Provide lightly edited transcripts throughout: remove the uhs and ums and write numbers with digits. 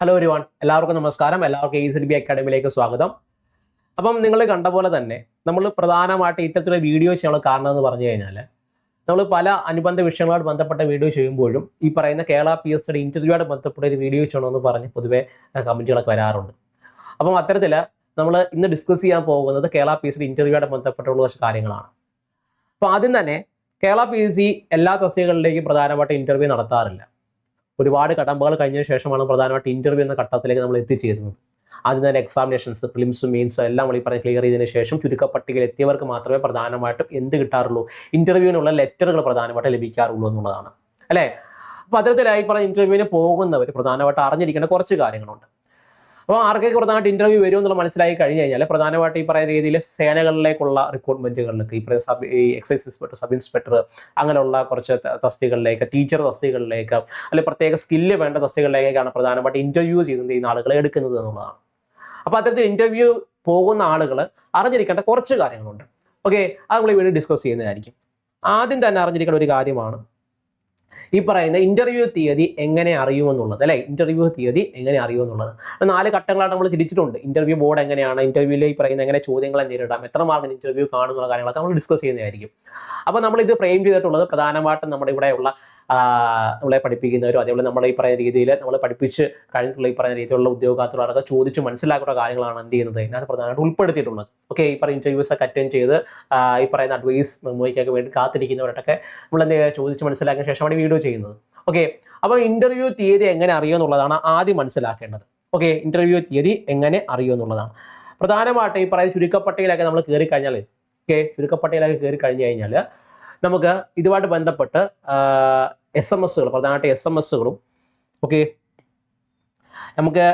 Hello everyone, എല്ലാവർക്കും നമസ്കാരം. എല്ലാവർക്കും EZB അക്കാഡമിയിലേക്ക് സ്വാഗതം. അപ്പം നിങ്ങൾ കണ്ട പോലെ തന്നെ നമ്മൾ പ്രധാനമായിട്ട് ഇത്തരത്തിലുള്ള വീഡിയോ ചെയ്യാനുള്ള കാരണം എന്ന് പറഞ്ഞു കഴിഞ്ഞാൽ നമ്മൾ പല അനുബന്ധ വിഷയങ്ങളോട് ബന്ധപ്പെട്ട വീഡിയോ ചെയ്യുമ്പോഴും ഈ പറയുന്ന കേരള PSCയുടെ ഇന്റർവ്യൂയോട് ബന്ധപ്പെട്ട ഒരു വീഡിയോ ചെയ്യണമെന്ന് പറഞ്ഞ് പൊതുവെ കമൻറ്റുകളൊക്കെ വരാറുണ്ട്. അപ്പം അത്തരത്തിൽ നമ്മൾ ഇന്ന് ഡിസ്കസ് ചെയ്യാൻ പോകുന്നത് കേരള PSCയുടെ ഇന്റർവ്യൂയോട് ബന്ധപ്പെട്ടുള്ള കുറച്ച് കാര്യങ്ങളാണ്. അപ്പോൾ ആദ്യം തന്നെ കേരള PSC എല്ലാ തസ്തികകളിലേക്കും പ്രധാനമായിട്ട് ഇന്റർവ്യൂ നടത്താറില്ല. ഒരുപാട് കടമ്പകൾ കഴിഞ്ഞ ശേഷമാണ് പ്രധാനമായിട്ട് ഇന്റർവ്യൂ എന്ന ഘട്ടത്തിലേക്ക് നമ്മൾ എത്തിച്ചേരുന്നത്. ആദ്യം തന്നെ എക്സാമിനേഷൻസ്, പ്രിലിംസും മെയിൻസും എല്ലാം നമ്മൾ ഈ പറഞ്ഞ് ക്ലിയർ ചെയ്തതിനു ശേഷം ചുരുക്കപ്പട്ടികയിൽ എത്തിയവർക്ക് മാത്രമേ പ്രധാനമായിട്ടും എന്ത് കിട്ടാറുള്ളൂ, ഇന്റർവ്യൂവിനുള്ള ലെറ്ററുകൾ പ്രധാനമായിട്ട് ലഭിക്കാറുള്ളൂ എന്നുള്ളതാണ് അല്ലേ. അപ്പോൾ അത്തരത്തിലായി പറഞ്ഞ ഇന്റർവ്യൂവിന് പോകുന്നവർ പ്രധാനമായിട്ട് അറിഞ്ഞിരിക്കേണ്ട കുറച്ച് കാര്യങ്ങളുണ്ട്. അപ്പോൾ ആർക്കൊക്കെ പ്രധാനമായിട്ട് ഇന്റർവ്യൂ വരും എന്നുള്ള മനസ്സിലാക്കി കഴിഞ്ഞ് കഴിഞ്ഞാൽ പ്രധാനമായിട്ട് ഈ പറയുന്ന രീതിയിൽ സേനകളിലേക്കുള്ള റിക്രൂട്ട്മെന്റുകളിലേക്ക് ഈ എക്സൈസ് ഇൻസ്പെക്ടർ, സബ് ഇൻസ്പെക്ടർ അങ്ങനെയുള്ള കുറച്ച് തസ്തികകളിലേക്ക്, ടീച്ചർ തസ്തികകളിലേക്ക്, അല്ലെങ്കിൽ പ്രത്യേക സ്കില്ല് വേണ്ട തസ്തികകളിലേക്കാണ് പ്രധാനമായിട്ട് ഇന്റർവ്യൂ ചെയ്യുന്ന ആളുകളെ എടുക്കുന്നത് എന്നുള്ളതാണ്. അപ്പോൾ അത്തരത്തിൽ ഇന്റർവ്യൂ പോകുന്ന ആളുകൾ അറിഞ്ഞിരിക്കേണ്ട കുറച്ച് കാര്യങ്ങളുണ്ട്. ഓക്കെ, അത് നമ്മൾ ഇവിടെ ഡിസ്കസ് ചെയ്യുന്നതായിരിക്കും. ആദ്യം തന്നെ അറിഞ്ഞിരിക്കേണ്ട ഒരു കാര്യമാണ് ഈ പറയുന്ന ഇന്റർവ്യൂ തീയതി എങ്ങനെ അറിയുമെന്നുള്ളത് അല്ലെ. ഇന്റർവ്യൂ തീയതി എങ്ങനെ അറിയുമെന്നുള്ളത് 4 ഘട്ടങ്ങളാണ് നമ്മൾ തിരിച്ചിട്ടുണ്ട്. ഇന്റർവ്യൂ ബോർഡ് എങ്ങനെയാണ്, ഇന്റർവ്യൂവിൽ ഈ പറയുന്ന എങ്ങനെ ചോദ്യങ്ങളെ നേരിടാം, എത്ര മാർക്കിന് ഇന്റർവ്യൂ കാണുന്നുള്ള കാര്യങ്ങളൊക്കെ നമ്മൾ ഡിസ്കസ് ചെയ്യുന്നതായിരിക്കും. അപ്പോൾ നമ്മൾ ഇത് ഫ്രെയിം ചെയ്തിട്ടുള്ളത് പ്രധാനമായിട്ടും നമ്മുടെ ഇവിടെയുള്ള നമ്മളെ പഠിപ്പിക്കുന്നവരും അതേപോലെ നമ്മൾ ഈ പറയുന്ന രീതിയിൽ നമ്മൾ പഠിപ്പിച്ച് കഴിഞ്ഞിട്ടുള്ള ഈ പറയുന്ന രീതിയിലുള്ള ഉദ്യോഗാർത്ഥികളൊക്കെ ചോദിച്ച് മനസ്സിലാക്കുന്ന കാര്യങ്ങളാണ് എന്ത് ചെയ്യുന്നത് ഇതിനകത്ത് പ്രധാനമായിട്ട് ഉൾപ്പെടുത്തിയിട്ടുള്ളത്. ഓക്കെ, ഈ പറയുന്ന ഇന്റർവ്യൂസ് ഒക്കെ അറ്റൻഡ് ചെയ്ത് ഈ പറയുന്ന അഡ്വൈസ് മെമ്മോയ്ക്കൊക്കെ വേണ്ടി കാത്തിരിക്കുന്നവരൊക്കെ നമ്മൾ എന്ത് ചോദിച്ച് മനസ്സിലാക്കിയ ശേഷമാണ് വീഡിയോ ചെയ്യുന്നത്. ഓക്കെ, അപ്പോൾ ഇന്റർവ്യൂ തീയതി എങ്ങനെ അറിയുമെന്നുള്ളതാണ് ആദ്യം മനസ്സിലാക്കേണ്ടത്. ഓക്കെ, ഇന്റർവ്യൂ തീയതി എങ്ങനെ അറിയുമെന്നുള്ളതാണ് പ്രധാനമായിട്ട് ഈ പറയുന്ന ചുരുക്കപ്പട്ടികയിലൊക്കെ നമ്മൾ കയറി കഴിഞ്ഞാൽ, ഓക്കെ, ചുരുക്കപ്പട്ടികയിലൊക്കെ കയറി കഴിഞ്ഞു കഴിഞ്ഞാൽ നമുക്ക് ഇതുമായിട്ട് ബന്ധപ്പെട്ട് SMS പ്രധാനമായിട്ട് SMS ഓക്കെ നമുക്ക്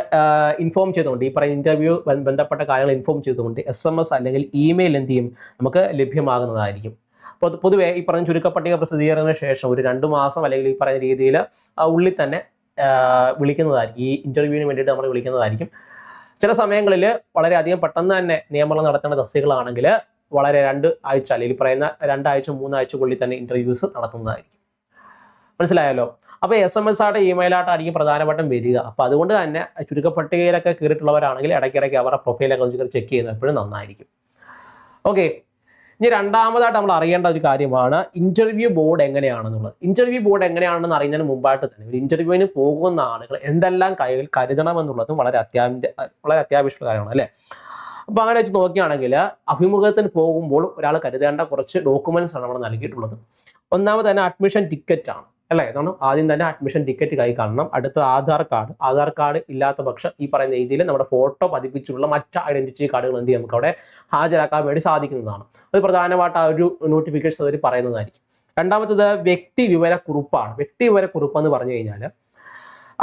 ഇൻഫോം ചെയ്തുകൊണ്ട് ഈ പറയുന്ന ഇന്റർവ്യൂ ബന്ധപ്പെട്ട കാര്യങ്ങൾ ഇൻഫോം ചെയ്തുകൊണ്ട് SMS അല്ലെങ്കിൽ ഇമെയിൽ എന്ത് ചെയ്യും നമുക്ക് ലഭ്യമാകുന്നതായിരിക്കും. അപ്പോൾ പൊതുവേ ഈ പറഞ്ഞ ചുരുക്കപ്പട്ടിക പ്രസിദ്ധീകരണത്തിന് ശേഷം ഒരു 2 മാസം അല്ലെങ്കിൽ ഈ പറയുന്ന രീതിയിൽ ഉള്ളിൽ തന്നെ വിളിക്കുന്നതായിരിക്കും. ഈ ഇന്റർവ്യൂവിന് വേണ്ടിയിട്ട് നമ്മൾ വിളിക്കുന്നതായിരിക്കും. ചില സമയങ്ങളിൽ വളരെയധികം പെട്ടെന്ന് തന്നെ നിയമനം നടത്തേണ്ട തസ്തികകളാണെങ്കിൽ വളരെ 2 ആഴ്ച അല്ലെങ്കിൽ പറയുന്ന 2 ആഴ്ച 3 ആഴ്ചക്കുള്ളിൽ തന്നെ ഇന്റർവ്യൂസ് നടത്തുന്നതായിരിക്കും. മനസ്സിലായല്ലോ. അപ്പോൾ SMS ആയിട്ട് ഇമെയിൽ ആയിട്ടായിരിക്കും പ്രധാനമായിട്ടും വരിക. അപ്പോൾ അതുകൊണ്ട് തന്നെ ചുരുക്കപ്പട്ടികയിലൊക്കെ കയറിയിട്ടുള്ളവരാണെങ്കിൽ ഇടയ്ക്കിടയ്ക്ക് അവരുടെ പ്രൊഫൈലൊക്കെ ചെക്ക് ചെയ്യുന്നത് എപ്പോഴും നന്നായിരിക്കും. ഓക്കെ, ഇനി രണ്ടാമതായിട്ട് നമ്മൾ അറിയേണ്ട ഒരു കാര്യമാണ് ഇന്റർവ്യൂ ബോർഡ് എങ്ങനെയാണെന്നുള്ളത്. ഇന്റർവ്യൂ ബോർഡ് എങ്ങനെയാണെന്ന് അറിയുന്നതിന് മുമ്പായിട്ട് തന്നെ ഒരു ഇന്റർവ്യൂവിന് പോകുന്ന ആളുകൾ എന്തെല്ലാം കൈകൾ കരുതണമെന്നുള്ളതും വളരെ അത്യാവശ്യമുള്ള കാര്യമാണ് അല്ലേ. അപ്പോൾ അങ്ങനെ വെച്ച് നോക്കുകയാണെങ്കിൽ അഭിമുഖത്തിന് പോകുമ്പോൾ ഒരാൾ കരുതേണ്ട കുറച്ച് ഡോക്യുമെന്റ്സ് ആണ് നമ്മൾ നൽകിയിട്ടുള്ളത്. ഒന്നാമത് തന്നെ അഡ്മിഷൻ ടിക്കറ്റ് ആണ് അല്ലേ. ഇതാണ് ആദ്യം തന്നെ അഡ്മിഷൻ ടിക്കറ്റ് കൈ കാണണം. അടുത്ത ആധാർ കാർഡ് ഇല്ലാത്ത പക്ഷം ഈ പറയുന്ന രീതിയിൽ നമ്മുടെ ഫോട്ടോ പതിപ്പിച്ചുള്ള മറ്റ് ഐഡന്റിറ്റി കാർഡുകൾ എന്ത് ചെയ്യും നമുക്ക് അവിടെ ഹാജരാക്കാൻ വേണ്ടി സാധിക്കുന്നതാണ്. അത് പ്രധാനമായിട്ട് ആ ഒരു നോട്ടിഫിക്കേഷൻ അവർ പറയുന്നതായിരിക്കും. രണ്ടാമത്തത് വ്യക്തിവിവരക്കുറിപ്പാണ്. വ്യക്തിവിവരക്കുറിപ്പ് എന്ന് പറഞ്ഞു കഴിഞ്ഞാൽ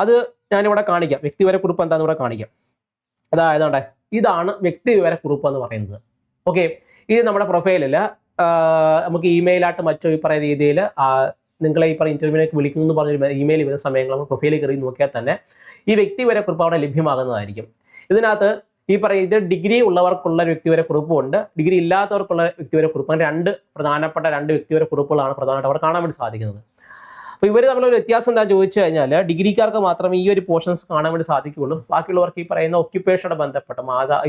അത് ഞാനിവിടെ കാണിക്കാം. വ്യക്തിവിവരക്കുറിപ്പ് എന്താണെന്ന് ഇവിടെ കാണിക്കാം. അതായത് ഇതാണ് വ്യക്തിവിവരക്കുറിപ്പ് എന്ന് പറയുന്നത്. ഓക്കെ, ഇത് നമ്മുടെ പ്രൊഫൈലിൽ നമുക്ക് ഇമെയിലായിട്ട് മറ്റോ ഈ പറയുന്ന രീതിയിൽ നിങ്ങളെ ഈ പറയുന്ന ഇന്റർവ്യൂവിലേക്ക് വിളിക്കുന്നു എന്ന് പറഞ്ഞ ഇമെയിൽ വരുന്ന സമയങ്ങൾ നമ്മൾ പ്രൊഫൈലിൽ കയറി നോക്കിയാൽ തന്നെ ഈ വ്യക്തിവിവരക്കുറിപ്പ് അവിടെ ലഭ്യമാകുന്നതായിരിക്കും. ഇതിനകത്ത് ഈ പറയുന്ന ഡിഗ്രി ഉള്ളവർക്കുള്ള വ്യക്തിവിവരക്കുറിപ്പും ഉണ്ട്, ഡിഗ്രി ഇല്ലാത്തവർക്കുള്ള വ്യക്തിവിവരക്കുറിപ്പ്. അങ്ങനെ 2 പ്രധാനപ്പെട്ട 2 വ്യക്തിവിവരക്കുറിപ്പുകളാണ് പ്രധാനമായിട്ട് അവിടെ കാണാൻ വേണ്ടി സാധിക്കുന്നത്. അപ്പോൾ ഇവർ തമ്മിലൊരു വ്യത്യാസം എന്താ ചോദിച്ചു കഴിഞ്ഞാൽ ഡിഗ്രിക്കാർക്ക് മാത്രമേ ഈ ഒരു പോർഷൻസ് കാണാൻ വേണ്ടി സാധിക്കുകയുള്ളൂ. ബാക്കിയുള്ളവർക്ക് ഈ പറയുന്ന ഒക്യുപ്പേഷനോട് ബന്ധപ്പെട്ട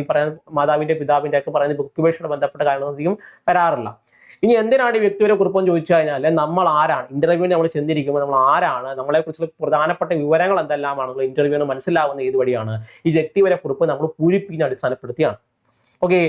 ഈ പറയുന്ന മാതാവിൻ്റെ പിതാവിൻ്റെ ഒക്കെ പറയുന്ന ഒക്യുപ്പേഷനോട് ബന്ധപ്പെട്ട കാര്യങ്ങളൊന്നും വരാറില്ല. ഇനി എന്തിനാണ് ഈ വ്യക്തിവിവരക്കുറിപ്പ് എന്ന് ചോദിച്ചു കഴിഞ്ഞാൽ നമ്മൾ ആരാണ്, ഇന്റർവ്യൂവിന് നമ്മൾ ചെന്നിരിക്കുമ്പോൾ നമ്മൾ ആരാണ്, നമ്മളെക്കുറിച്ചുള്ള പ്രധാനപ്പെട്ട വിവരങ്ങൾ എന്തെല്ലാമാണെന്നുള്ള ഇന്റർവ്യൂവിന് മനസ്സിലാവുന്ന ഏത് വഴിയാണ് ഈ വ്യക്തിവിവരക്കുറിപ്പ് നമ്മൾ പൂരിപ്പിക്കുന്ന അടിസ്ഥാനപ്പെടുത്തിയാണ്. ഓക്കെ,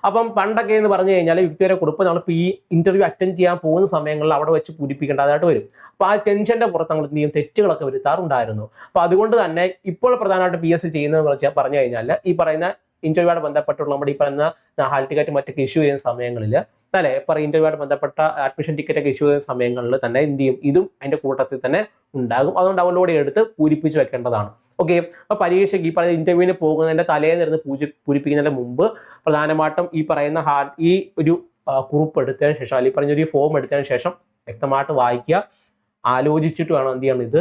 അപ്പം പണ്ടൊക്കെ എന്ന് പറഞ്ഞു കഴിഞ്ഞാൽ വ്യക്തിവിവരക്കുറിപ്പ് നമ്മളിപ്പോൾ ഈ ഇന്റർവ്യൂ അറ്റൻഡ് ചെയ്യാൻ പോകുന്ന സമയങ്ങളിൽ അവിടെ വെച്ച് പൂരിപ്പിക്കേണ്ടതായിട്ട് വരും. അപ്പോൾ ആ ടെൻഷന്റെ പുറത്ത് നമ്മൾ എന്ത് ചെയ്യും, തെറ്റുകളൊക്കെ വരുത്താറുണ്ടായിരുന്നു. അപ്പോൾ അതുകൊണ്ട് തന്നെ ഇപ്പോൾ പ്രധാനമായിട്ട് PSC ചെയ്യുന്നതെന്ന് പറഞ്ഞു കഴിഞ്ഞാൽ ഈ പറയുന്ന ഇന്റർവ്യൂവായിട്ട് ബന്ധപ്പെട്ടുള്ള നമ്മുടെ ഈ പറയുന്ന ഹാൾ ടിക്കറ്റ് മറ്റൊക്കെ ഇഷ്യൂ ചെയ്യുന്ന സമയങ്ങളിൽ അല്ലെ, ഇന്റർവ്യൂവായിട്ട് ബന്ധപ്പെട്ട അഡ്മിഷൻ ടിക്കറ്റ് ഒക്കെ ഇഷ്യൂ ചെയ്യുന്ന സമയങ്ങളിൽ തന്നെ എന്ത് ചെയ്യും, ഇതും അതിന്റെ കൂട്ടത്തിൽ തന്നെ ഉണ്ടാകും. അതുകൊണ്ട് ഡൗൺലോഡ് ചെയ്തെടുത്ത് പൂരിപ്പിച്ച് വെക്കേണ്ടതാണ്. ഓക്കെ, അപ്പോൾ പരീക്ഷയ്ക്ക് ഈ പറയുന്ന ഇന്റർവ്യൂവിന് പോകുന്നതിന്റെ തലേന്നിരുന്ന് പൂരിപ്പിക്കുന്നതിന്റെ മുമ്പ് പ്രധാനമായിട്ടും ഈ പറയുന്ന ഈ ഒരു കുറിപ്പ് എടുത്തതിന് ശേഷം അല്ലെങ്കിൽ പറഞ്ഞ ഒരു ഫോം എടുത്തതിന് ശേഷം വ്യക്തമായിട്ട് വായിക്കുക, ആലോചിച്ചിട്ട് വേണം എന്ത് ചെയ്യണം, ഇത്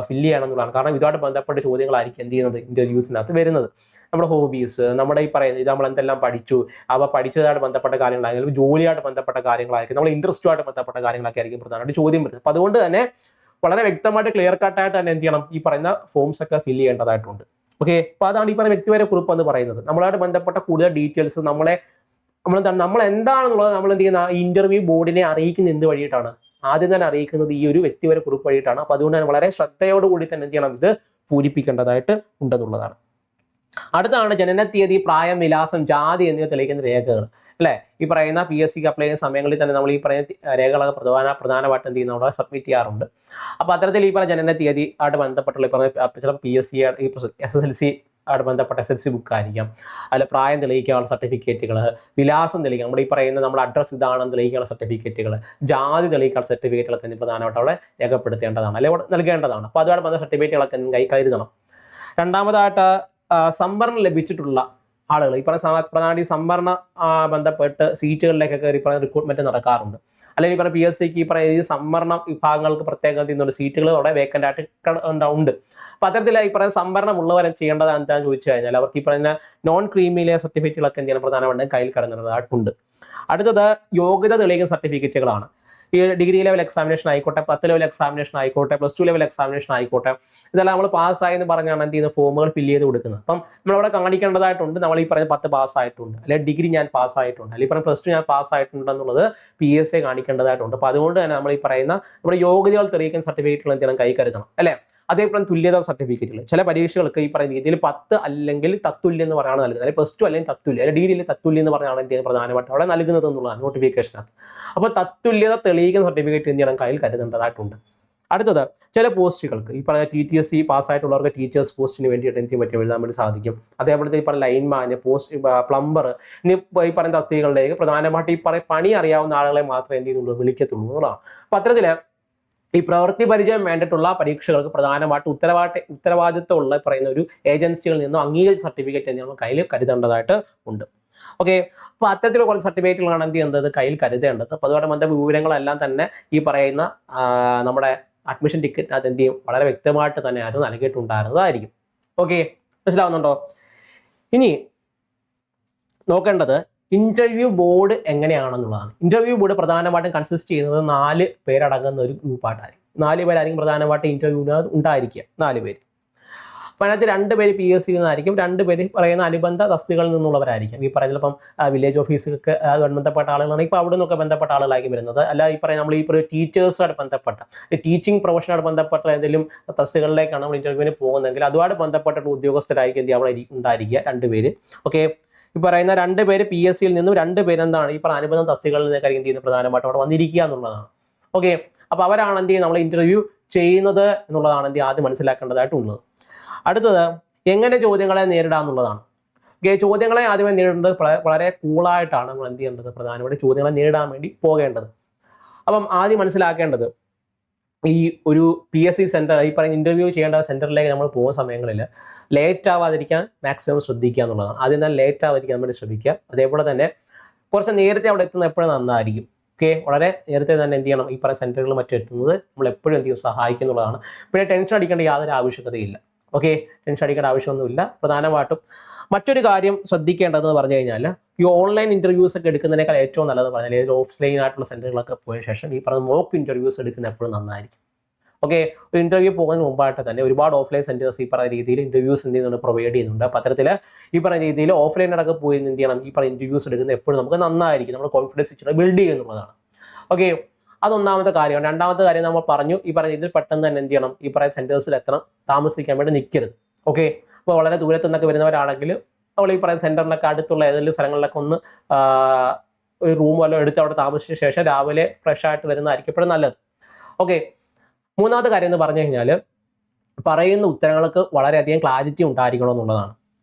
ഫില്ല് ചെയ്യണം എന്നുള്ളതാണ്. കാരണം ഇതുമായിട്ട് ബന്ധപ്പെട്ട ചോദ്യങ്ങളായിരിക്കും എന്ത് ചെയ്യുന്നത് ഇന്റർവ്യൂസിനകത്ത് വരുന്നത്. നമ്മുടെ ഹോബീസ്, നമ്മുടെ ഈ പറയുന്നത് ഇത് നമ്മൾ എന്തെല്ലാം പഠിച്ചു, അവ പഠിച്ചതായിട്ട് ബന്ധപ്പെട്ട കാര്യങ്ങളായിരിക്കും, ജോലിയായിട്ട് ബന്ധപ്പെട്ട കാര്യങ്ങളായിരിക്കും, നമ്മൾ ഇൻട്രസ്റ്റുമായിട്ട് ബന്ധപ്പെട്ട കാര്യങ്ങളൊക്കെ ആയിരിക്കും പ്രധാനമായിട്ട് ചോദ്യം വരുന്നത്. അപ്പോൾ അതുകൊണ്ട് തന്നെ വളരെ വ്യക്തമായിട്ട് ക്ലിയർ കട്ടായിട്ട് തന്നെ എന്ത് ചെയ്യണം, ഈ പറയുന്ന ഫോംസ് ഒക്കെ ഫില്ല് ചെയ്യേണ്ടതായിട്ടുണ്ട്. ഓക്കെ, അപ്പോൾ അതാണ് ഈ പറഞ്ഞ വ്യക്തിപര കുറിപ്പ് എന്ന് പറയുന്നത്. നമ്മളായിട്ട് ബന്ധപ്പെട്ട കൂടുതൽ ഡീറ്റെയിൽസ് നമ്മൾ എന്താണെന്നുള്ളത് നമ്മൾ എന്ത് ചെയ്യുന്ന ഇന്റർവ്യൂ ബോർഡിനെ അറിയിക്കുന്ന എന്ത് വഴിയിട്ടാണ്? ആദ്യം തന്നെ അറിയിക്കുന്നത് ഈ ഒരു വ്യക്തിപര കുറിപ്പ് വഴിയിട്ടാണ്. അപ്പോൾ അതുകൊണ്ട് തന്നെ വളരെ ശ്രദ്ധയോടുകൂടി തന്നെ എന്ത് ചെയ്യണം, ഇത് പൂരിപ്പിക്കേണ്ടതായിട്ട് ഉണ്ടെന്നുള്ളതാണ്. അടുത്താണ് ജനന തീയതി, പ്രായം, വിലാസം, ജാതി എന്നിവ തെളിയിക്കുന്ന രേഖകൾ. അല്ലെ, ഈ പറയുന്ന PSCക്ക് അപ്ലൈ ചെയ്യുന്ന സമയങ്ങളിൽ തന്നെ നമ്മൾ ഈ പറയുന്ന രേഖകളൊക്കെ പ്രധാനമായിട്ട് എന്ത് ചെയ്യുന്ന അവിടെ സബ്മിറ്റ് ചെയ്യാറുണ്ട്. അപ്പോൾ അത്തരത്തിൽ ഈ പറഞ്ഞ ജനന തീയതി ആയിട്ട് ബന്ധപ്പെട്ടുള്ള ഈ പറഞ്ഞ ചില PSC ഈ SSLC ആയിട്ട് ബന്ധപ്പെട്ട SSLC ബുക്ക് ആയിരിക്കാം, അല്ല പ്രായം തെളിയിക്കാനുള്ള സർട്ടിഫിക്കറ്റുകൾ, വിലാസം തെളിയിക്കുക, നമ്മുടെ ഈ പറയുന്ന നമ്മുടെ അഡ്രസ്സ് ഇതാണെന്ന് തെളിയിക്കാനുള്ള സർട്ടിഫിക്കറ്റുകൾ, ജാതി തെളിയിക്കാനുള്ള സർട്ടിഫിക്കറ്റുകളൊക്കെ പ്രധാനമായിട്ട് അവിടെ രേഖപ്പെടുത്തേണ്ടതാണ്, അല്ലെങ്കിൽ നൽകേണ്ടതാണ്. അപ്പോൾ അതുമായിട്ട് ബന്ധ സർട്ടിഫിക്കറ്റുകളൊക്കെ കൈ കരുതണം. രണ്ടാമതായിട്ട് സംവരണം ലഭിച്ചിട്ടുള്ള ആളുകൾ, ഈ പറഞ്ഞ പ്രധാനമായിട്ട് ഈ സംവരണ ബന്ധപ്പെട്ട് സീറ്റുകളിലേക്കൊക്കെ ഈ പറഞ്ഞ റിക്രൂട്ട്മെന്റ് നടക്കാറുണ്ട്. അല്ലെങ്കിൽ ഈ പറഞ്ഞ PSCക്ക് ഈ പറയുന്ന ഈ സംവരണ വിഭാഗങ്ങൾക്ക് പ്രത്യേകം സീറ്റുകൾ അവിടെ വേക്കൻ്റ് ആയിട്ട് ഉണ്ട്. അപ്പൊ അത്തരത്തിൽ ഈ പറയുന്ന സംവരണം ഉള്ളവരെ ചെയ്യേണ്ടത് എന്താണെന്ന് ചോദിച്ചു കഴിഞ്ഞാൽ അവർക്ക് ഈ പറയുന്ന നോൺ ക്രീമിലെ സർട്ടിഫിക്കറ്റുകളൊക്കെ എന്ത് ചെയ്യണം, പ്രധാനമായിട്ടും കയ്യിൽ കടന്നതായിട്ടുണ്ട്. അടുത്തത് യോഗ്യത തെളിയിക്കുന്ന സർട്ടിഫിക്കറ്റുകളാണ്. ഈ ഡിഗ്രി ലെവൽ എക്സാമിനേഷൻ ആയിക്കോട്ടെ, 10 ലെവൽ എക്സാമിനേഷൻ ആയിക്കോട്ടെ, +2 ലെവൽ എക്സാമിനേഷൻ ആയിക്കോട്ടെ, ഇതെല്ലാം നമ്മൾ പാസ്സായി എന്ന് പറഞ്ഞാണ് എന്ത് ചെയ്യുന്ന ഫോമുകൾ ഫില്ല് ചെയ്ത് കൊടുക്കുന്നത്. അപ്പം നമ്മളവിടെ കാണിക്കേണ്ടതായിട്ടുണ്ട് നമ്മൾ ഈ പറഞ്ഞ 10 പാസ്സായിട്ടുണ്ട്, അല്ലെങ്കിൽ ഡിഗ്രി ഞാൻ പാസ്സായിട്ടുണ്ട്, അല്ലെങ്കിൽ പറഞ്ഞ +2 ഞാൻ പാസ്സായിട്ടുണ്ടെന്നുള്ളത് PSA കാണിക്കേണ്ടതായിട്ടുണ്ട്. അപ്പോൾ അതുകൊണ്ട് തന്നെ നമ്മൾ ഈ പറയുന്ന നമ്മുടെ യോഗ്യതകൾ തെളിയിക്കുന്ന സർട്ടിഫിക്കറ്റുകൾ എന്തെങ്കിലും കൈ കരുതണം. അല്ലേ, അതേപോലെ തുല്യതാ സർട്ടിഫിക്കറ്റുകൾ ചില പരീക്ഷകൾക്ക് ഈ പറയുന്ന രീതിയിൽ 10 അല്ലെങ്കിൽ തത്തുല്യം എന്ന് പറയുകയാണ് നൽകുന്നത്, അല്ലെങ്കിൽ +2 അല്ലെങ്കിൽ തത്തുല്യം, അല്ലെങ്കിൽ ഡിഗ്രിയിൽ തത്തുല്യം എന്ന് പറഞ്ഞാണ് എന്ത് ചെയ്യുന്നത് പ്രധാനമായിട്ട് അവിടെ നൽകുന്നത് എന്നുള്ളതാണ് നോട്ടിഫിക്കേഷനകത്ത്. അപ്പോൾ തത്തുല്യത തെളിയിക്കുന്ന സർട്ടിഫിക്കറ്റ് എന്ത് ചെയ്യണം, കയ്യിൽ കരുതേണ്ടതായിട്ടുണ്ട്. അടുത്തത് ചില പോസ്റ്റുകൾക്ക് ഈ പറയുന്ന TTSC പാസ്സായിട്ടുള്ളവർക്ക് ടീച്ചേഴ്സ് പോസ്റ്റിന് വേണ്ടിയിട്ട് എന്ത് ചെയ്യാൻ പറ്റും, എഴുതാൻ വേണ്ടി സാധിക്കും. അതേപോലെ ഈ പറഞ്ഞ ലൈൻമാൻ, പ്ലംബർ, ഇനി ഈ പറയുന്ന തസ്തികകളിലേക്ക് പ്രധാനമായിട്ട് ഈ പറയുന്ന പണി അറിയാവുന്ന ആളുകളെ മാത്രമേ എന്ത് ചെയ്യുന്നുള്ളൂ, വിളിക്കത്തുള്ളൂ എന്നുള്ളതാണ്. അപ്പോൾ അത്തരത്തില് ഈ പ്രവൃത്തി പരിചയം വേണ്ടിയിട്ടുള്ള പരീക്ഷകൾക്ക് പ്രധാനമായിട്ട് ഉത്തരവാദിത്തമുള്ള പറയുന്ന ഒരു ഏജൻസികളിൽ നിന്നും അംഗീകരിച്ച സർട്ടിഫിക്കറ്റ് നമ്മൾ കയ്യിൽ കരുതേണ്ടതായിട്ട് ഉണ്ട്. ഓക്കെ, അപ്പോൾ അത്തരത്തിലുള്ള കുറച്ച് സർട്ടിഫിക്കറ്റുകളാണ് എന്ത് ചെയ്യുന്നത്, കയ്യിൽ കരുതേണ്ടത്. അപ്പോൾ അതുകൊണ്ട് ബന്ധ വിവരങ്ങളെല്ലാം തന്നെ ഈ പറയുന്ന നമ്മുടെ അഡ്മിഷൻ ടിക്കറ്റ് അത് എന്ത് ചെയ്യും, വളരെ വ്യക്തമായിട്ട് തന്നെ അത് നൽകിയിട്ടുണ്ടായിരുന്നതായിരിക്കും. ഓക്കെ, മനസ്സിലാവുന്നുണ്ടോ? ഇനി നോക്കേണ്ടത് ഇന്റർവ്യൂ ബോർഡ് എങ്ങനെയാണെന്നുള്ളതാണ്. ഇന്റർവ്യൂ ബോർഡ് പ്രധാനമായിട്ടും കൺസിസ്റ്റ് ചെയ്യുന്നത് 4 പേരടങ്ങുന്ന ഒരു ഗ്രൂപ്പായിട്ടായിരിക്കും. 4 പേരായിരിക്കും പ്രധാനമായിട്ട് ഇന്റർവ്യൂവിന് ഉണ്ടായിരിക്കുക, 4 പേര്. അപ്പോൾ അതിനകത്ത് 2 പേര് PSC നിന്നായിരിക്കും, 2 പേര് പറയുന്ന അനുബന്ധ തസ്തികകളിൽ നിന്നുള്ളവരായിരിക്കും. ഈ പറയുന്ന ചിലപ്പം വില്ലേജ് ഓഫീസൊക്കെ ബന്ധപ്പെട്ട ആളുകളാണ്, ഇപ്പോൾ അവിടെ നിന്നൊക്കെ ബന്ധപ്പെട്ട ആളുകളായിരിക്കും വരുന്നത്. അല്ല ഈ പറയുന്ന നമ്മൾ ഈ ടീച്ചേഴ്സുമായിട്ട് ബന്ധപ്പെട്ട ടീച്ചിങ് പ്രൊഫഷനുമായിട്ട് ബന്ധപ്പെട്ട ഏതെങ്കിലും തസ്തികകളിലേക്കാണ് നമ്മൾ ഇന്റർവ്യൂവിന് പോകുന്നതെങ്കിൽ അതുമായിട്ട് ബന്ധപ്പെട്ടിട്ടുള്ള ഉദ്യോഗസ്ഥരായിരിക്കും എന്ത് അവിടെ ഉണ്ടായിരിക്കുക, 2 പേര്. ഓക്കെ, ഈ പറയുന്ന 2 പേര് PSCയിൽ നിന്നും 2 പേര് എന്താണ് ഈ പറഞ്ഞ അനുബന്ധ തസ്തികകളിൽ നിന്നൊക്കെ എന്ത് ചെയ്യുന്നത് പ്രധാനമായിട്ട് അവിടെ വന്നിരിക്കുക എന്നുള്ളതാണ്. ഓക്കെ, അപ്പോൾ അവരാണ് എന്ത് ചെയ്യുന്നത് നമ്മൾ ഇന്റർവ്യൂ ചെയ്യുന്നത് എന്നുള്ളതാണ് എന്ത് ആദ്യം മനസ്സിലാക്കേണ്ടതായിട്ടുള്ളത്. അടുത്തത് എങ്ങനെ ചോദ്യങ്ങളെ നേരിടാന്നുള്ളതാണ്. ഓക്കെ, ചോദ്യങ്ങളെ ആദ്യമേ നേരിടേണ്ടത് വളരെ കൂളായിട്ടാണ് നമ്മൾ എന്ത് ചെയ്യേണ്ടത്, പ്രധാനമായിട്ട് ചോദ്യങ്ങളെ നേരിടാൻ വേണ്ടി പോകേണ്ടത്. അപ്പം ആദ്യം മനസ്സിലാക്കേണ്ടത് ഈ ഒരു PSC സെന്റർ ഈ പറയുന്ന ഇന്റർവ്യൂ ചെയ്യേണ്ട സെന്ററിലേക്ക് നമ്മൾ പോകുന്ന സമയങ്ങളിൽ ലേറ്റ് ആവാതിരിക്കാൻ മാക്സിമം ശ്രദ്ധിക്കുക എന്നുള്ളതാണ്. ആദ്യം തന്നെ ലേറ്റ് ആവാതിരിക്കാൻ വേണ്ടി ശ്രമിക്കുക. അതേപോലെ തന്നെ കുറച്ച് നേരത്തെ അവിടെ എത്തുന്നത് എപ്പോഴും നന്നായിരിക്കും. ഓക്കെ, വളരെ നേരത്തെ തന്നെ എന്ത് ചെയ്യണം, ഈ പറയുന്ന സെന്ററുകൾ മറ്റും എത്തുന്നത് നമ്മൾ എപ്പോഴും എന്ത് ചെയ്യും, സഹായിക്കും എന്നുള്ളതാണ്. പിന്നെ ടെൻഷൻ അടിക്കേണ്ട യാതൊരു ആവശ്യകതയില്ല. ഓക്കെ, ടെൻഷൻ അടിക്കേണ്ട ആവശ്യമൊന്നുമില്ല. പ്രധാനമായിട്ടും മറ്റൊരു കാര്യം ശ്രദ്ധിക്കേണ്ടതെന്ന് പറഞ്ഞു കഴിഞ്ഞാൽ ഈ ഓൺലൈൻ ഇന്റർവ്യൂസ് ഒക്കെ എടുക്കുന്നതിനേക്കാൾ ഏറ്റവും നല്ലതെന്ന് പറഞ്ഞാൽ ഏതൊരു ഓഫ്ലൈൻ ആയിട്ടുള്ള സെന്ററുകളൊക്കെ പോയ ശേഷം ഈ പറഞ്ഞ മോക്ക് ഇന്റർവ്യൂസ് എടുക്കുന്ന എപ്പോഴും നന്നായിരിക്കും. ഓക്കെ, ഒരു ഇന്റർവ്യൂ പോകുന്നതിന് മുമ്പായിട്ട് തന്നെ ഒരുപാട് ഓഫ്ലൈൻ സെന്റേഴ്സ് ഈ പറയുന്ന രീതിയിൽ ഇന്റർവ്യൂസ് എന്ത് ചെയ്യുന്നുണ്ട്, പ്രൊവൈഡ് ചെയ്യുന്നുണ്ട്. അപ്പോൾ അത്തരത്തിൽ ഈ പറയുന്ന രീതിയിൽ ഓഫ്ലൈൻ അടക്കം പോയി എന്ത് ചെയ്യണം, ഈ പറയുന്ന ഇന്റർവ്യൂസ് എടുക്കുന്നത് എപ്പോഴും നമുക്ക് നന്നായിരിക്കും, നമ്മൾ കോൺഫിഡൻസ് ഇച്ചിരി ബിൽഡ് ചെയ്യുന്നുള്ളതാണ്. ഓക്കെ, അതൊന്നാമത്തെ കാര്യമാണ്. രണ്ടാമത്തെ കാര്യം നമ്മൾ പറഞ്ഞു, ഈ പറയുന്ന ഇതിൽ പെട്ടെന്ന് തന്നെ എന്ത് ചെയ്യണം, ഈ പറയുന്ന സെന്റേഴ്സിൽ എത്തണം, താമസിക്കാൻ വേണ്ടി നിൽക്കരുത്. ഓക്കെ, അപ്പോൾ വളരെ ദൂരത്തു നിന്നൊക്കെ വരുന്നവരാണെങ്കിൽ നമ്മൾ ഈ പറയുന്ന സെന്ററിനൊക്കെ അടുത്തുള്ള ഏതെങ്കിലും സ്ഥലങ്ങളിലൊക്കെ ഒന്ന് ഒരു റൂം വല്ലതും എടുത്ത് അവിടെ താമസിച്ച ശേഷം രാവിലെ ഫ്രഷ് ആയിട്ട് വരുന്നതായിരിക്കും എപ്പോഴും നല്ലത്. ഓക്കെ, മൂന്നാമത്തെ കാര്യം എന്ന് പറഞ്ഞു കഴിഞ്ഞാൽ പറയുന്ന ഉത്തരങ്ങൾക്ക് വളരെയധികം ക്ലാരിറ്റി ഉണ്ടായിരിക്കണം എന്നുള്ളതാണ്.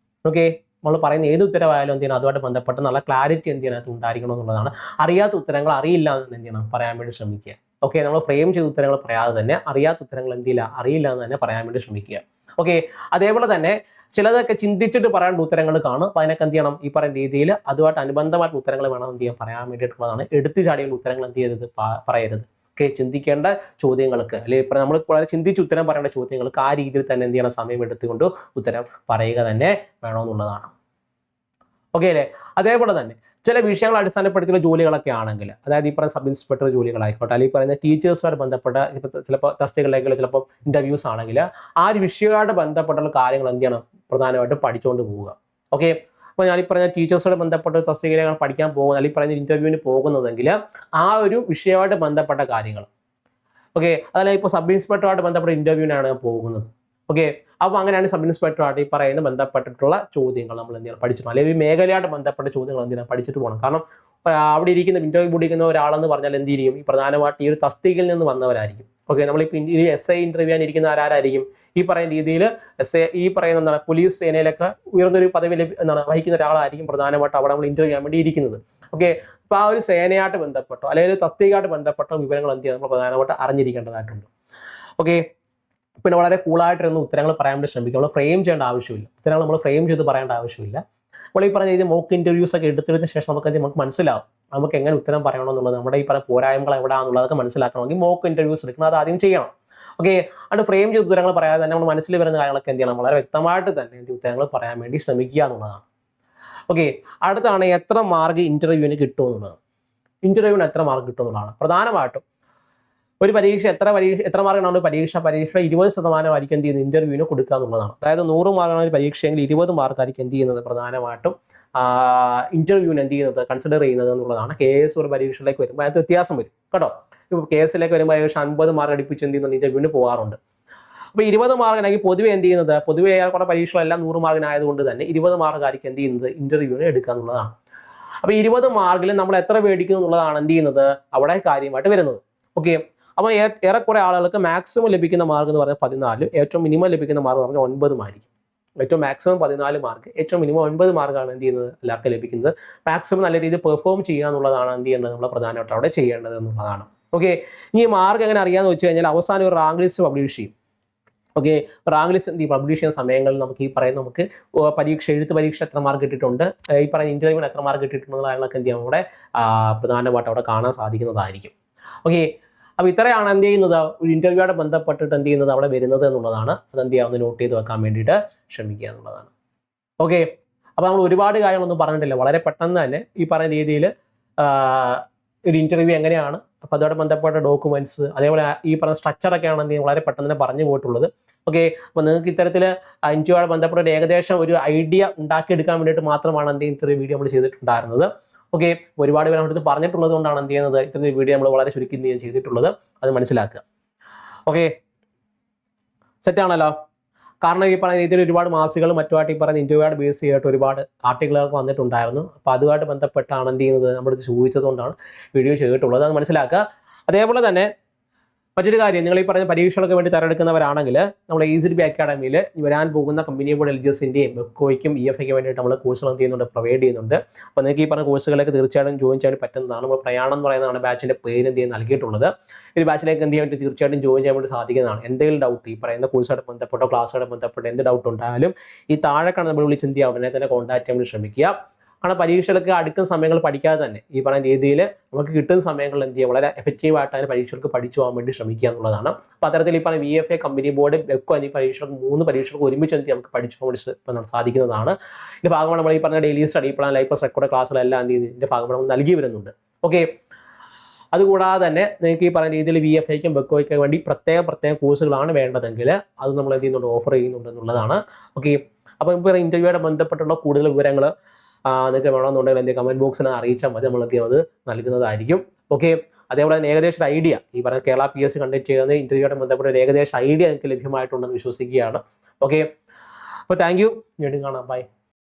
ഓക്കെ, നമ്മൾ പറയുന്ന ഏത് ഉത്തരവായാലും എന്ത് ചെയ്യണം, അതുമായിട്ട് ബന്ധപ്പെട്ട് നല്ല ക്ലാരിറ്റി എന്ത് ചെയ്യണം ഉണ്ടായിരിക്കണം എന്നുള്ളതാണ്. അറിയാത്ത ഉത്തരങ്ങൾ അറിയില്ല എന്ന് എന്ത് ചെയ്യണം, പറയാൻ വേണ്ടി ശ്രമിക്കുക. ഓക്കെ, നമ്മൾ ഫ്രെയിം ചെയ്ത ഉത്തരങ്ങൾ പറയാതെ തന്നെ അറിയാത്ത ഉത്തരങ്ങൾ എന്തില്ല, അറിയില്ല എന്ന് തന്നെ പറയാൻ വേണ്ടി ശ്രമിക്കുക. ഓക്കെ, അതേപോലെ തന്നെ ചിലതൊക്കെ ചിന്തിച്ചിട്ട് പറയേണ്ട ഉത്തരങ്ങൾ കാണും. അപ്പോൾ അതിനൊക്കെ എന്ത് ചെയ്യണം, ഈ പറയുന്ന രീതിയിൽ അതുമായിട്ട് അനുബന്ധമായിട്ടുള്ള ഉത്തരങ്ങൾ വേണം എന്ത് ചെയ്യാൻ പറയാൻ വേണ്ടിയിട്ടുള്ളതാണ്. എടുത്തു ചാടിയുള്ള ഉത്തരങ്ങൾ എന്ത് ചെയ്യരുത്, പറയരുത്. ഓക്കെ, ചിന്തിക്കേണ്ട ചോദ്യങ്ങൾക്ക് അല്ലെങ്കിൽ ഇപ്പോൾ നമ്മൾ വളരെ ചിന്തിച്ച് ഉത്തരം പറയേണ്ട ചോദ്യങ്ങൾക്ക് ആ രീതിയിൽ തന്നെ എന്ത് ചെയ്യണം, സമയം എടുത്തുകൊണ്ട് ഉത്തരം പറയുക തന്നെ വേണമെന്നുള്ളതാണ്. ഓക്കെ അല്ലേ? അതേപോലെ തന്നെ ചില വിഷയങ്ങൾ അടിസ്ഥാനപ്പെടുത്തിയുള്ള ജോലികളൊക്കെ ആണെങ്കിൽ, അതായത് ഈ പറയുന്ന സബ് ഇൻസ്പെക്ടർ ജോലികളായിക്കോട്ടെ, അല്ലെങ്കിൽ പറയുന്ന ടീച്ചേഴ്സുമായിട്ട് ബന്ധപ്പെട്ട ചിലപ്പോൾ തസ്തികകളിലേക്കുള്ള ചിലപ്പോൾ ഇന്റർവ്യൂസ് ആണെങ്കിൽ ആ ഒരു വിഷയമായിട്ട് ബന്ധപ്പെട്ടുള്ള കാര്യങ്ങൾ എന്ത് ചെയ്യണം, പ്രധാനമായിട്ടും പഠിച്ചുകൊണ്ട് പോവുക. ഓക്കെ, അപ്പോൾ ഞാനീ പറഞ്ഞ ടീച്ചേഴ്സോട് ബന്ധപ്പെട്ട തസ്തികയിലാണ് പഠിക്കാൻ പോകുന്നത്, അല്ലെങ്കിൽ പറയുന്ന ഇൻ്റർവ്യൂവിന് പോകുന്നതെങ്കിൽ ആ ഒരു വിഷയമായിട്ട് ബന്ധപ്പെട്ട കാര്യങ്ങൾ. ഓക്കെ, അതല്ല ഇപ്പോൾ സബ് ഇൻസ്പെക്ടറുമായിട്ട് ബന്ധപ്പെട്ട ഇൻ്റർവ്യൂവിനാണ് പോകുന്നത്. ഓക്കെ, അപ്പോൾ അങ്ങനെയാണ് സബ് ഇൻസ്പെക്ടറുമായിട്ട് ഈ പറയുന്ന ബന്ധപ്പെട്ടിട്ടുള്ള ചോദ്യങ്ങൾ നമ്മൾ എന്ത് ചെയ്യണം പഠിച്ചിട്ട്, അല്ലെങ്കിൽ ഈ മേഖലയായിട്ട് ബന്ധപ്പെട്ട ചോദ്യങ്ങൾ എന്ത് ചെയ്യണം പഠിച്ചിട്ട് പോകണം. കാരണം അവിടെ ഇരിക്കുന്ന ഇന്റർവ്യൂ പിടിക്കുന്ന ഒരാളെന്ന് പറഞ്ഞാൽ എന്ത് ചെയ്യും, ഈ പ്രധാനമായിട്ട് ഈ ഒരു തസ്തികയിൽ നിന്ന് വന്നവരായിരിക്കും. ഓക്കെ, നമ്മളിപ്പോൾ ഈ SI ഇന്റർവ്യൂ ഇരിക്കുന്ന ആരായിരിക്കും, ഈ പറയുന്ന രീതിയിൽ ഈ പറയുന്ന എന്താണ് പോലീസ് സേനയിലൊക്കെ ഉയർന്നൊരു പദവി വഹിക്കുന്ന ഒരാളായിരിക്കും പ്രധാനമായിട്ട് അവിടെ നമ്മൾ ഇന്റർവ്യൂ ചെയ്യാൻ വേണ്ടി ഇരിക്കുന്നത്. ഓക്കെ, അപ്പോൾ ആ ഒരു സേനയായിട്ട് ബന്ധപ്പെട്ടോ അല്ലെങ്കിൽ തസ്തികയായിട്ട് ബന്ധപ്പെട്ടോ വിവരങ്ങൾ എന്ത് ചെയ്യാൻ നമ്മൾ പ്രധാനമായിട്ട് അറിഞ്ഞിരിക്കേണ്ടതായിട്ടുണ്ട്. ഓക്കെ, പിന്നെ വളരെ കൂളായിട്ടിരുന്ന ഉത്തരങ്ങൾ പറയാൻ വേണ്ടി ശ്രമിക്കുക. നമ്മൾ ഫ്രെയിം ചെയ്യേണ്ട ആവശ്യമില്ല, ഉത്തരങ്ങൾ നമ്മൾ ഫ്രെയിം ചെയ്ത് പറയേണ്ട ആവശ്യമില്ല. നമ്മൾ ഈ പറഞ്ഞ രീതിയിൽ മോക്ക് ഇൻ്റർവ്യൂസ് ഒക്കെ എടുത്തതിന് ശേഷം നമുക്ക് മനസ്സിലാവും നമുക്ക് എങ്ങനെ ഉത്തരം പറയണമെന്നുള്ളത്, നമ്മുടെ ഈ പറഞ്ഞ പോരായ്മകൾ എവിടെയാണെന്നുള്ളതൊക്കെ മനസ്സിലാക്കണമെങ്കിൽ മോക്ക് ഇൻ്റർവ്യൂസ് എടുക്കണം, അത് ആദ്യം ചെയ്യണം. ഓക്കെ, അത് ഫ്രെയിം ചെയ്ത് ഉത്തരങ്ങൾ പറയാതെ തന്നെ നമ്മൾ മനസ്സിൽ വരുന്ന കാര്യങ്ങളൊക്കെ എന്ത് ചെയ്യണം, വളരെ വ്യക്തമായിട്ട് തന്നെ ഉത്തരങ്ങൾ പറയാൻ വേണ്ടി ശ്രമിക്കുക എന്നുള്ളതാണ്. ഓക്കെ, അടുത്താണ് എത്ര മാർക്ക് ഇൻ്റർവ്യൂവിന് കിട്ടുമെന്നുള്ളത്. ഇൻ്റർവ്യൂവിന് എത്ര മാർക്ക് കിട്ടുമെന്നുള്ളതാണ് പ്രധാനമായിട്ടും. ഒരു പരീക്ഷ എത്ര മാർക്കാണ് പരീക്ഷ 20% ആയിരിക്കും എന്ത് ചെയ്യുന്നത് ഇന്റർവ്യൂവിന് കൊടുക്കുക എന്നുള്ളതാണ്. അതായത് 100 മാർക്കാണ് ഒരു പരീക്ഷയെങ്കിൽ 20 മാർക്കായിരിക്കും എന്ത് ചെയ്യുന്നത് പ്രധാനമായിട്ടും ഇന്റർവ്യൂവിന് എന്ത് ചെയ്യുന്നത് കൺസിഡർ ചെയ്യുന്നത് എന്നുള്ളതാണ്. KS ഒരു പരീക്ഷയിലേക്ക് വരുമ്പോൾ അതിനകത്ത് വ്യത്യാസം വരും കേട്ടോ. ഇപ്പോൾ KSലേക്ക് വരുമ്പോൾ ഏകദേശം 50 മാർക്ക് അടുപ്പിച്ച് എന്ത് ചെയ്യുന്നുണ്ട് ഇന്റർവ്യൂവിന് പോകാറുണ്ട്. അപ്പോൾ 20 മാർക്കിനാണെങ്കിൽ പൊതുവെ എന്ത് ചെയ്യുന്നത്, പൊതുവെ ഏറെ പരീക്ഷകളെല്ലാം 100 മാർക്കിനായതുകൊണ്ട് തന്നെ 20 മാർക്കായിരിക്കും എന്ത് ചെയ്യുന്നത് ഇന്റർവ്യൂവിന് എടുക്കുക എന്നുള്ളതാണ്. അപ്പോൾ 20 മാർക്കിൽ നമ്മൾ എത്ര മേടിക്കുന്നു എന്നുള്ളതാണ് എന്ത് ചെയ്യുന്നത് അവിടെ കാര്യമായിട്ട് വരുന്നത്. ഓക്കെ, അപ്പോൾ ഏറെക്കുറെ ആളുകൾക്ക് മാക്സിമം ലഭിക്കുന്ന മാർക്ക് എന്ന് പറഞ്ഞാൽ 14, ഏറ്റവും മിനിമം ലഭിക്കുന്ന മാർക്ക് എന്ന് പറഞ്ഞാൽ 9 ആയിരിക്കും. ഏറ്റവും മാക്സിമം 14 മാർക്ക്, ഏറ്റവും മിനിമം 9 മാർക്കാണ് എന്ത് ചെയ്യുന്നത് എല്ലാവർക്കും ലഭിക്കുന്നത്. മാക്സിമം നല്ല രീതിയിൽ പെർഫോം ചെയ്യുക എന്നുള്ളതാണ് എന്ത് ചെയ്യേണ്ടത് നമ്മൾ പ്രധാനമായിട്ട് അവിടെ ചെയ്യേണ്ടത് എന്നുള്ളതാണ്. ഓക്കെ, ഈ മാർക്ക് എങ്ങനെ അറിയാമെന്ന് വെച്ച് കഴിഞ്ഞാൽ അവസാനം ഒരു റാങ്ക് ലിസ്റ്റ് പബ്ലിഷ് ചെയ്യും. ഓക്കെ, റാങ്ക് ലിസ്റ്റ് പബ്ലിഷ് ചെയ്യുന്ന സമയങ്ങളിൽ നമുക്ക് ഈ പറയുന്ന നമുക്ക് എഴുത്ത് പരീക്ഷ എത്ര മാർക്ക് കിട്ടിയിട്ടുണ്ട്, ഈ പറയുന്ന ഇന്റർവ്യൂവിന് എത്ര മാർക്ക് കിട്ടിയിട്ടുള്ള കാര്യങ്ങളൊക്കെ എന്ത് ചെയ്യാം അവിടെ പ്രധാനമായിട്ട് അവിടെ കാണാൻ സാധിക്കുന്നതായിരിക്കും. ഓക്കെ, അപ്പോൾ ഇത്രയാണ് എന്ത് ചെയ്യുന്നത് ഒരു ഇന്റർവ്യൂയോടെ ബന്ധപ്പെട്ടിട്ട് എന്ത് ചെയ്യുന്നത് അവിടെ വരുന്നത് എന്നുള്ളതാണ്. അത് എന്ത് ചെയ്യാം ഒന്ന് നോട്ട് ചെയ്ത് വെക്കാൻ വേണ്ടിയിട്ട് ശ്രമിക്കുക എന്നുള്ളതാണ്. ഓക്കെ, അപ്പോൾ നമ്മൾ ഒരുപാട് കാര്യങ്ങളൊന്നും പറഞ്ഞിട്ടില്ല, വളരെ പെട്ടെന്ന് തന്നെ ഈ പറയുന്ന രീതിയിൽ ഒരു ഇന്റർവ്യൂ എങ്ങനെയാണ്, അപ്പോൾ അതോടെ ബന്ധപ്പെട്ട ഡോക്യുമെന്റ്സ്, അതേപോലെ ഈ പറഞ്ഞ സ്ട്രക്ചറൊക്കെയാണ് എന്ത് വളരെ പെട്ടെന്ന് തന്നെ പറഞ്ഞു പോയിട്ടുള്ളത്. ഓക്കെ, അപ്പോൾ നിങ്ങൾക്ക് ഇത്തരത്തിൽ ഇന്റർവ്യൂയോടെ ബന്ധപ്പെട്ട ഒരു ഏകദേശം ഒരു ഐഡിയ ഉണ്ടാക്കിയെടുക്കാൻ വേണ്ടിയിട്ട് മാത്രമാണ് എന്ത് ഇത്രയും വീഡിയോ നമ്മൾ ചെയ്തിട്ടുണ്ടായിരുന്നത്. ഓക്കെ, ഒരുപാട് പേര് നമ്മുടെ അടുത്ത് പറഞ്ഞിട്ടുള്ളത് കൊണ്ടാണ് എന്ത് ചെയ്യുന്നത് ഇത്രയും വീഡിയോ നമ്മൾ വളരെ ചുരുക്കി ചെയ്തിട്ടുള്ളത്, അത് മനസ്സിലാക്കുക. ഓക്കെ, സെറ്റാണല്ലോ. കാരണം ഈ പറഞ്ഞ രീതിയിൽ ഒരുപാട് മാസികകളും മറ്റുമായിട്ട് ഈ പറയുന്ന ഇന്റർവ്യൂയോട് ബേസ് ചെയ്തിട്ട് ഒരുപാട് ആർട്ടിക്കിളുകളൊക്കെ വന്നിട്ടുണ്ടായിരുന്നു. അപ്പോൾ അതുമായിട്ട് ബന്ധപ്പെട്ടാണ് എന്ത് ചെയ്യുന്നത് നമ്മുടെ അടുത്ത് ചോദിച്ചതുകൊണ്ടാണ് വീഡിയോ ചെയ്തിട്ടുള്ളത്, അത് മനസ്സിലാക്കുക. അതേപോലെ തന്നെ മറ്റൊരു കാര്യം, നിങ്ങൾ ഈ പറഞ്ഞ പരീക്ഷകൾക്ക് വേണ്ടി തിരഞ്ഞെടുക്കുന്നവരാണെങ്കിൽ നമ്മൾ EZB അക്കാഡമിയിൽ വരാൻ പോകുന്ന കമ്പനി ബോർഡ് LGSൻ്റെയും ബെക്കോയ്ക്കും EFയ്ക്ക് വേണ്ടിയിട്ട് നമ്മൾ കോഴ്സുകൾ എന്ത് ചെയ്യുന്നുണ്ട് പ്രൊവൈഡ് ചെയ്യുന്നുണ്ട്. അപ്പോൾ നിങ്ങൾക്ക് ഈ പറഞ്ഞ കോഴ്സുകളൊക്കെ തീർച്ചയായിട്ടും ജോയിൻ ചെയ്യാൻ പറ്റുന്നതാണ്. നമ്മൾ പ്രയാണം എന്ന് പറയുന്നതാണ് ബാച്ചിൻ്റെ പേര് എന്ത് ചെയ്യാൻ നൽകിയിട്ടുള്ളത്. ഈ ബാച്ചിലേക്ക് എന്ത് ചെയ്യാൻ വേണ്ടി തീർച്ചയായിട്ടും ജോയിൻ ചെയ്യാൻ വേണ്ടി സാധിക്കുന്നതാണ്. എന്തെങ്കിലും ഡൗട്ട് ഈ പറയുന്ന കോഴ്സുമായിട്ട് ബന്ധപ്പെട്ടോ ക്ലാസ്സുമായിട്ട് ബന്ധപ്പെട്ടോ എന്ത് ഡൗട്ട് ഉണ്ടായാലും ഈ താഴെക്കാണ് നമ്മൾ വിളിച്ച് എന്ത് ചെയ്യുക ഉടനെ തന്നെ കോൺടാക്ട് ചെയ്യാൻ വേണ്ടി ശ്രമിക്കുക. കാരണം പരീക്ഷകൾക്ക് അടുക്കുന്ന സമയങ്ങൾ പഠിക്കാതെ തന്നെ ഈ പറയുന്ന രീതിയിൽ നമുക്ക് കിട്ടുന്ന സമയങ്ങളിൽ എന്ത് ചെയ്യുക വളരെ എഫക്റ്റീവായിട്ട് അതിന് പരീക്ഷകൾക്ക് പഠിച്ചു പോകാൻ വേണ്ടി ശ്രമിക്കുക എന്നുള്ളതാണ്. അപ്പോൾ അത്തരത്തിൽ ഈ പറഞ്ഞ VFA കമ്പനി ബോർഡ് ബെക്കോ എന്നീ പരീക്ഷകൾക്ക് 3 പരീക്ഷകൾക്ക് ഒരുമിച്ച് എന്ത് നമുക്ക് പഠിച്ചു പോകാൻ സാധിക്കുന്നതാണ്. ഇതിൻ്റെ ഭാഗമാണ് നമ്മൾ ഈ പറഞ്ഞ daily study plan, life record ക്ലാസ്സുകളെല്ലാം എന്ത് ചെയ്യുന്നത് ഇതിൻ്റെ ഭാഗമാണ് നമ്മൾ നൽകി വരുന്നുണ്ട്. ഓക്കെ, അതുകൂടാതെ തന്നെ നിങ്ങൾക്ക് ഈ പറഞ്ഞ രീതിയിൽ VFAയ്ക്കും ബെക്കോയ്ക്കും വേണ്ടി പ്രത്യേക കോഴ്സുകളാണ് വേണ്ടതെങ്കിൽ അത് നമ്മൾ എന്ത് ചെയ്യുന്നുണ്ട് ഓഫർ ചെയ്യുന്നുണ്ട് എന്നുള്ളതാണ്. ഓക്കെ, അപ്പോൾ ഇപ്പോൾ ഇന്റർവ്യൂയോടെ ബന്ധപ്പെട്ടുള്ള കൂടുതൽ വിവരങ്ങൾ നിങ്ങൾക്ക് വേണമെന്നുണ്ടെങ്കിൽ എൻ്റെ കമൻറ്റ് ബോക്സിൽ അറിയിച്ചാൽ മതി, നമ്മൾ അത് നൽകുന്നതായിരിക്കും. ഓക്കെ, അതേപോലെ തന്നെ ഏകദേശം ഐഡിയ ഈ പറഞ്ഞ കേരള PSC കണ്ടക്ട് ചെയ്യുന്ന ഇന്റർവ്യൂയോടെ ബന്ധപ്പെട്ട ഒരു ഏകദേശം ഐഡിയ നിങ്ങൾക്ക് ലഭ്യമായിട്ടുണ്ടെന്ന് വിശ്വസിക്കുകയാണ്. ഓക്കെ, അപ്പോൾ താങ്ക് യു, വീണ്ടും കാണാം, ബൈ.